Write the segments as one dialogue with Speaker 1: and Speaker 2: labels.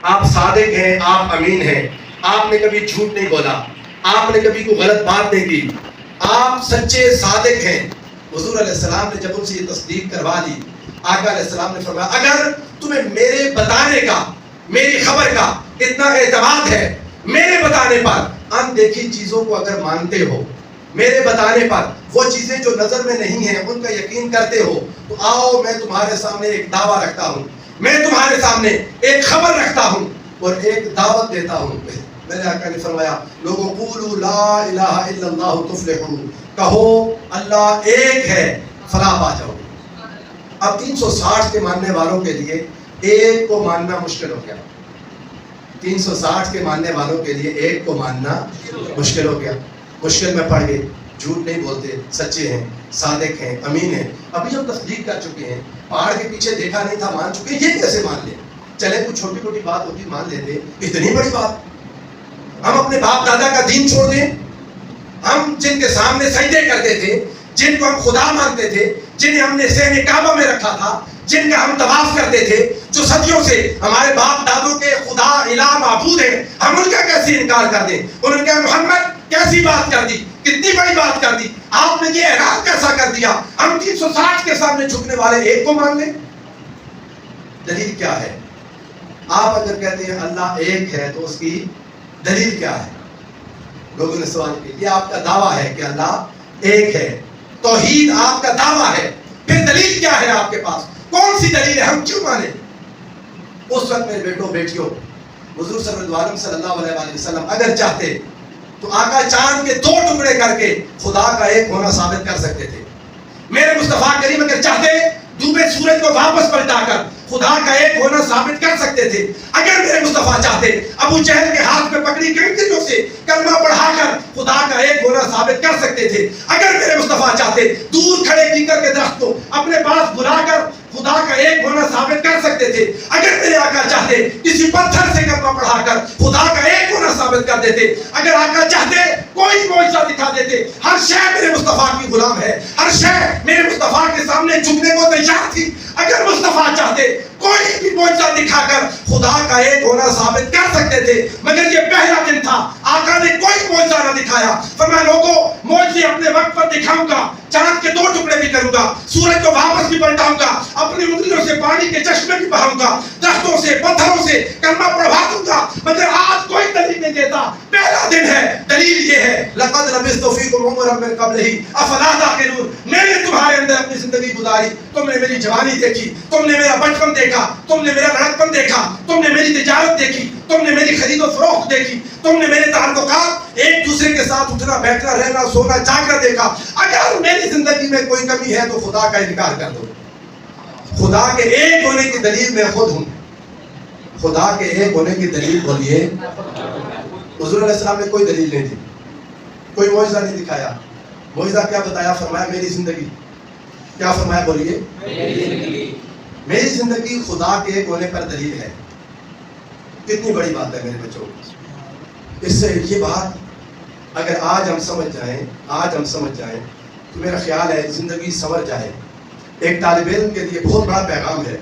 Speaker 1: آپ صادق ہیں، آپ امین ہیں، آپ نے کبھی جھوٹ نہیں بولا، آپ نے کبھی کوئی غلط بات نہیں کی، آپ سچے صادق ہیں۔ حضور علیہ السلام نے جب ان سے یہ تصدیق کروا دی، آقا علیہ السلام نے فرمایا اگر تمہیں میرے بتانے کا، میری خبر کا اتنا اعتماد ہے، میرے بتانے پر اندیکھی چیزوں کو اگر مانتے ہو، میرے بتانے پر وہ چیزیں جو نظر میں نہیں ہیں ان کا یقین کرتے ہو، تو آؤ میں تمہارے سامنے ایک دعویٰ رکھتا ہوں، میں تمہارے سامنے ایک خبر رکھتا ہوں اور ایک دعوت دیتا ہوں۔ میرے آقا نے فرمایا لوگوں قولوا لا الہ الا اللہ تفلحوا، کہو اللہ ایک ہے فلاح پا جاؤ گے۔ اب 360 کے ماننے والوں کے لیے ایک کو ماننا مشکل ہو گیا، 360 کے ماننے والوں کے لیے ایک کو ماننا مشکل ہو گیا، مشکل میں پڑ گئے، جھوٹ نہیں بولتے، سچے ہیں، صادق ہیں، امین ہیں۔ ابھی ہم تصدیق کر چکے ہیں، پہاڑ کے پیچھے دیکھا نہیں تھا، مان چکے، یہ کیسے مان لیں؟ چلے کچھ چھوٹی چھوٹی بات ہوتی مان لیتے، اتنی بڑی بات؟ ہم اپنے باپ دادا کا دین چھوڑ دیں؟ ہم جن کے سامنے سجدے کرتے تھے، جن کو ہم خدا مانتے تھے، جنہیں ہم نے صحن کعبہ میں رکھا تھا، جن کا ہم طواف کرتے تھے، جو صدیوں سے ہمارے باپ دادوں کے خدا الہ معبود ہیں، ہم ان کا کیسے انکار کر دیں؟ ان کا محمد کیسی بات کر دی، کتنی بڑی بات کر دی، آپ نے یہ اعراض کیسا کر دیا؟ ہم 360 کے سامنے جھکنے والے ایک کو مان لیں؟ دلیل کیا ہے؟ آپ اگر کہتے ہیں اللہ ایک ہے تو اس کی دلیل کیا ہے؟ لوگوں نے سوال کیا، یہ آپ کا دعویٰ ہے کہ اللہ ایک ہے، توحید آپ کا دعویٰ ہے، پھر دلیل کیا ہے آپ کے پاس؟ کون سی دلیل ہے؟ ہم کیوں مانیں؟ اس وقت میرے بیٹوں بیٹیوں، حضور صلی اللہ علیہ وسلم اگر چاہتے تو آقا چاند کے 2 ٹکڑے کر کے خدا کا ایک ہونا ثابت کر سکتے تھے۔ میرے مصطفیٰ کریم اگر چاہتے ڈوبے سورج کو واپس پلٹا کر خدا کا ایک ہونا ثابت کر سکتے تھے۔ اگر میرے مصطفیٰ چاہتے ابو جہل کے ہاتھ میں پکڑی کنکریوں سے کلمہ پڑھا کر خدا کا ایک ہونا ثابت کر سکتے تھے۔ اگر میرے مصطفیٰ چاہتے دور کھڑے کیکر کے درخت کو اپنے پاس بلا کر خدا کا ایک ہونا ثابت کر سکتے تھے۔ اگر میرے آقا چاہتے کسی پتھر سے کلمہ پڑھا کر خدا کا ایک ہونا ثابت کر دیتے۔ اگر آقا چاہتے کوئی معجزہ دکھا دیتے۔ ہر شے میرے مصطفیٰ کی غلام ہے، ہر شے میرے مصطفیٰ کے سامنے جھکنے کو تیار تھی۔ اگر مصطفیٰ چاہتے کوئی بھی معجزہ دکھا کر خدا کا ایک ہونا ثابت کر سکتے تھے، مگر یہ پہلا دن تھا، آقا نے کوئی معجزہ نہ دکھایا۔ فرمایا لوگوں معجزے اپنے وقت پر دکھاؤں گا، چاند کے 2 ٹکڑے بھی کروں گا، سورج کو واپس بھی پلٹاؤں گا، اپنی انگلیوں سے پانی کے چشمے بھی بہاؤں گا، درختوں سے پتھروں سے کلمہ پڑھوا دوں گا، مگر آج کوئی دلیل نہیں دیتا۔ پہلا دن ہے، دلیل یہ ہے لقد لبثت فیکم عمرا من قبلہ افلا تعقلون، میں نے تمہارے اندر اپنی زندگی گزاری، تم نے میری جوانی دیکھی، تم نے میرا بچپن دیکھا، تم نے میرا لڑکپن دیکھا، تم نے میری تجارت دیکھی، تم نے میری خرید و فروخت دیکھی، تم نے میرے تعلقات ایک دوسرے کے ساتھ اٹھنا بیٹھنا رہنا سونا جاگنا دیکھا۔ اگر میری زندگی میں کوئی کمی ہے تو خدا کا انکار کر دو۔ خدا کے ایک ہونے کی دلیل میں خود ہوں۔ خدا کے ایک ہونے کی دلیل بولیے۔ حضور علیہ السلام نے کوئی دلیل نہیں دی، کوئی معجزہ نہیں دکھایا۔ معجزہ کیا بتایا؟ فرمایا میری زندگی۔ کیا فرمایا بولیے؟ میری زندگی خدا کے ایک ہونے پر دلیل ہے۔ کتنی بڑی بات ہے میرے بچوں، اس سے یہ بات اگر آج ہم سمجھ جائیں تو میرا خیال ہے زندگی سنور جائے۔ ایک طالب علم کے لیے بہت بڑا پیغام ہے،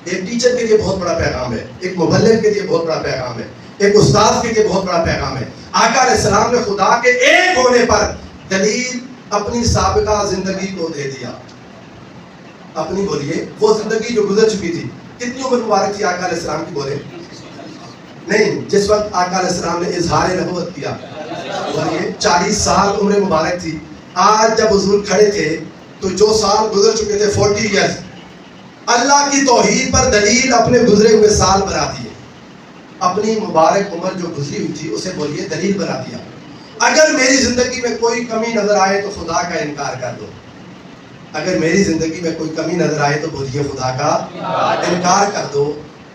Speaker 1: ایک ٹیچر کے لیے بہت بڑا پیغام ہے، ایک مبلغ کے لیے بہت بڑا پیغام ہے، ایک استاد کے لیے بہت بڑا پیغام ہے۔ آقا علیہ السلام نے خدا کے ایک ہونے پر دلیل اپنی سابقہ زندگی کو دے دیا۔ اپنی بولیے، وہ زندگی جو گزر چکی تھی۔ کتنی عمر مبارک تھی آقا علیہ السلام کی؟ بولے نہیں، جس وقت آقا علیہ السلام نے اظہار نبوت کیا، بولیے 40 سال عمر مبارک تھی۔ آج جب حضور کھڑے تھے تو جو سال گزر چکے تھے 40 ایئرز، اللہ کی توحید پر دلیل اپنے گزرے ہوئے سال بنا دیے۔ اپنی مبارک عمر جو گزری ہوئی تھی اسے بولیے دلیل بنا دیا۔ اگر میری زندگی میں کوئی کمی نظر آئے تو خدا کا انکار کر دو۔ اگر میری زندگی میں کوئی کمی نظر آئے تو بولیے خدا کا انکار کر دو۔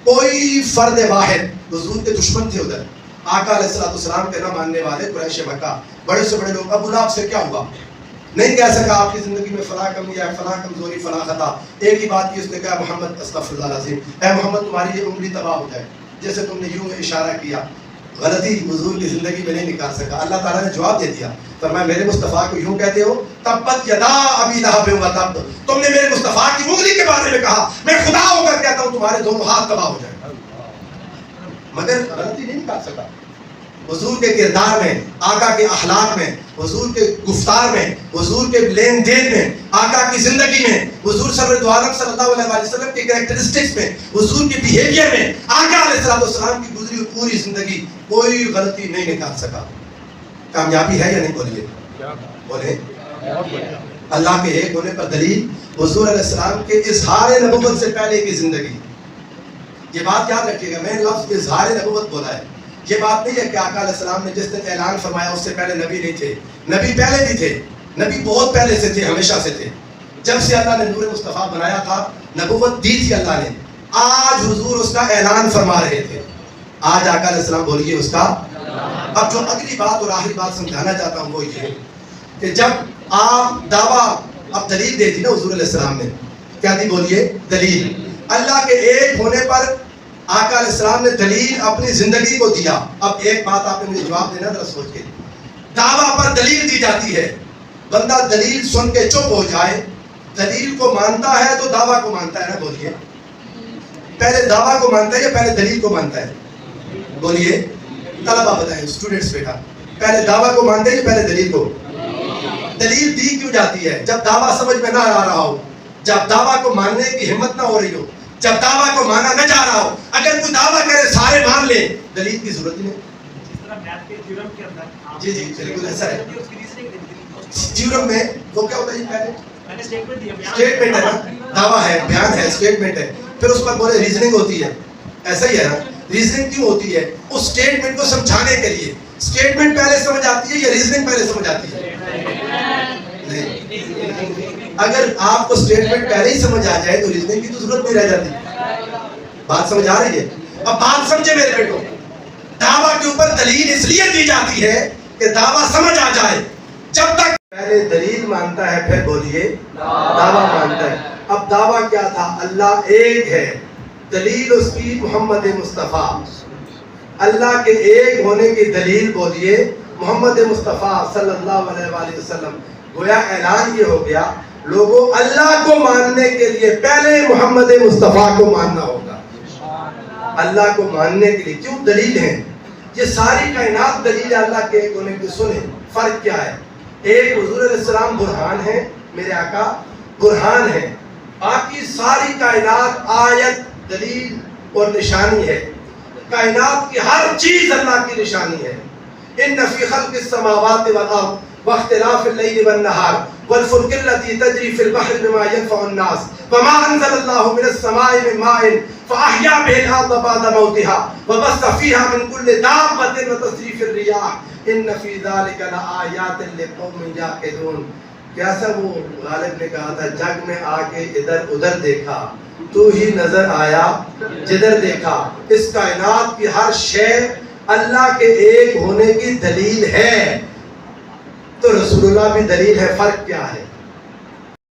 Speaker 1: کوئی فرد واحد، حضور کے دشمن تھے ادھر، آقا علیہ السلام کے نہ ماننے والے قریش مکہ، بڑے سے بڑے لوگ، ابو لہب سے کیا ہوا؟ نہیں کہہ سکا آپ کی زندگی میں فلاں کمی ہے، فلاں کمزوری، فلاں خطا۔ ایک ہی بات کی اس نے کہا محمد استغفر اللہ العظیم، اے محمد تمہاری یہ انگلی تباہ ہو جائے، جیسے تم نے یوں اشارہ کیا۔ غلطی حضور کی زندگی میں نہیں نکال سکا۔ اللہ تعالیٰ نے جواب دے دیا، فرمایا میرے مصطفیٰ کو یوں کہتے ہو تبت یدا ابی لہب وتب، تم نے میرے مصطفیٰ کی انگلی کے بارے میں کہا، میں خدا ہو کر کہتا ہوں تمہارے دونوں ہاتھ تباہ ہو جائیں۔ مگر غلطی نہیں نکال سکا. حضور کے کردار میں، آقا کے اخلاق میں، حضور کے گفتار میں، حضور کے لین دین میں، آقا کی زندگی میں، حضور صلی اللہ علیہ وسلم کے کریکٹرسٹکس میں، حضور کے بیہیویئر میں، آقا علیہ السلام کی گزری ہوئی پوری زندگی کوئی غلطی نہیں نکال سکا. کامیابی ہے یا نہیں؟ بولیے بولے. اللہ کے ایک ہونے پر دلیل حضور علیہ السلام کے اظہار نبوت سے پہلے کی زندگی. یہ بات یاد رکھیے گا، میں نے لفظ اظہار نبوت بولا ہے. یہ بات نہیں ہے کہ آقا علیہ السلام نے جس دن اعلان فرمایا اس سے پہلے نبی نہیں تھے. نبی پہلے بھی تھے، نبی بہت پہلے سے تھے، ہمیشہ سے تھے. جب سے اللہ نے نور مصطفیٰ بنایا تھا، نبوت دی تھی اللہ نے. آج حضور اس کا اعلان فرما رہے تھے. آج آقا علیہ السلام بولیے اس کا. اب جو اگلی بات اور آخری بات سمجھانا چاہتا ہوں وہ یہ کہ جب آپ دعویٰ، اب دلیل دے دی نا حضور علیہ السلام نے، کیا دی؟ بولیے دلیل. اللہ کے ایک ہونے پر آقا علیہ السلام نے دلیل اپنی زندگی کو دیا. اب ایک بات آپ نے مجھے جواب دینا ذرا سوچ کے. دعویٰ پر دلیل دی جاتی ہے، بندہ دلیل سن کے چپ ہو جائے. دلیل کو مانتا ہے تو دعویٰ کو مانتا ہے نا. بولیے پہلے دعویٰ کو مانتا ہے یا پہلے دلیل کو مانتا ہے؟ بولیے طلبہ بتائیں، اسٹوڈنٹس بیٹا، پہلے دعویٰ کو مانتے ہیں یا پہلے دلیل کو؟ دلیل دی کیوں جاتی ہے؟ جب دعویٰ سمجھ میں نہ آ رہا ہو، جب دعویٰ کو ماننے کی ہمت نہ ہو رہی ہو، جب دعویٰ کو مانا نہ جا رہا ہو. اگر کوئی دعویٰ کرے سارے مان لیں، دلیل کی ضرورت نہیں. جی جی بالکل ایسا ہے. تھیورم میں وہ کیا ہوتا ہے؟ پہلے اسٹیٹمنٹ ہے نا، دعویٰ ہے، بیان ہے، اسٹیٹمنٹ ہے، پھر اس پر بولے ریزننگ ہوتی ہے. ایسا ہی ہے نا. ریزننگ کیوں ہوتی ہے؟ اس اسٹیٹمنٹ کو سمجھانے کے لیے. اسٹیٹمنٹ پہلے سمجھ آتی ہے یا ریزننگ پہلے سمجھ آتی ہے؟ نہیں. اگر آپ کو اسٹیٹمنٹ پہلے ہی سمجھ آ جائے تو ریزننگ کی تو ضرورت نہیں رہ جاتی. بات سمجھ آ رہی ہے؟ اب بات سمجھے میرے بیٹوں. دعویٰ کے اوپر دلیل اس لیے دی جاتی ہے کہ دعویٰ سمجھ آ جائے. جب تک پہلے دلیل مانتا ہے پھر بولیے دعویٰ مانتا ہے. اب دعویٰ کیا تھا؟ اللہ ایک ہے. دلیل اس کی محمد مصطفیٰ. اللہ کے ایک ہونے کی دلیل بولیے محمد مصطفیٰ صلی اللہ علیہ وآلہ وسلم. گویا اعلان یہ ہو گیا لوگوں، اللہ کو ماننے کے لیے پہلے محمد مصطفیٰ کو ماننا ہوگا. اللہ کو ماننے کے لیے کیوں دلیل ہے؟ یہ ساری کائنات دلیل ہے اللہ کے ایک ہونے کی. سنیں فرق کیا ہے. ایک حضور علیہ السلام برہان ہے، میرے آقا برہان ہے. باقی ساری کائنات آیت، دلیل اور نشانی ہے. کائنات کی ہر چیز اللہ کی نشانی ہے. ان فی خلق السماوات والارض واختلاف اللیل والنہار والفلک التي تجری فی البحر بما ينفع الناس وما انزل اللہ من السماء من ماء فاحیا به الارض بعد موتها وبث فيها من كل دابة وتصريف الرياح ان فی ذلک لآیات لقوم یعقلون. کیسا وہ غالب نے کہا تھا، جگ میں آ کے ادھر ادھر دیکھا تو ہی نظر آیا جدھر دیکھا. اس کائنات کی ہر شے اللہ کے ایک ہونے کی دلیل ہے. تو رسول اللہ بھی دلیل ہے. فرق کیا ہے؟